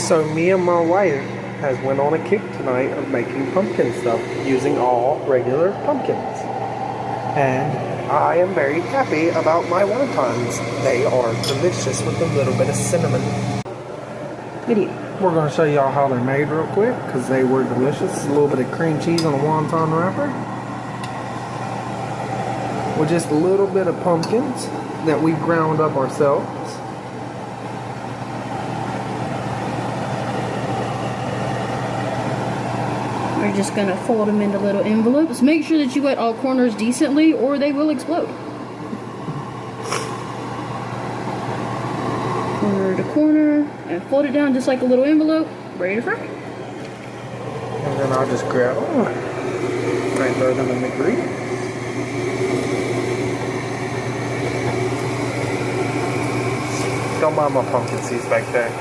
So me and my wife has went on a kick tonight of making pumpkin stuff using all regular pumpkins. And I am very happy about my wontons. They are delicious with a little bit of cinnamon. We're going to show y'all how they're made real quick because they were delicious. A little bit of cream cheese on a wonton wrapper. With just a little bit of pumpkins that we ground up ourselves. We're just going to fold them into little envelopes. Make sure that you wet all corners decently or they will explode. Corner to corner, and fold it down just like a little envelope, ready to fry. And then I'll just grab them and throw them in the grease. Don't mind my pumpkin seeds back there.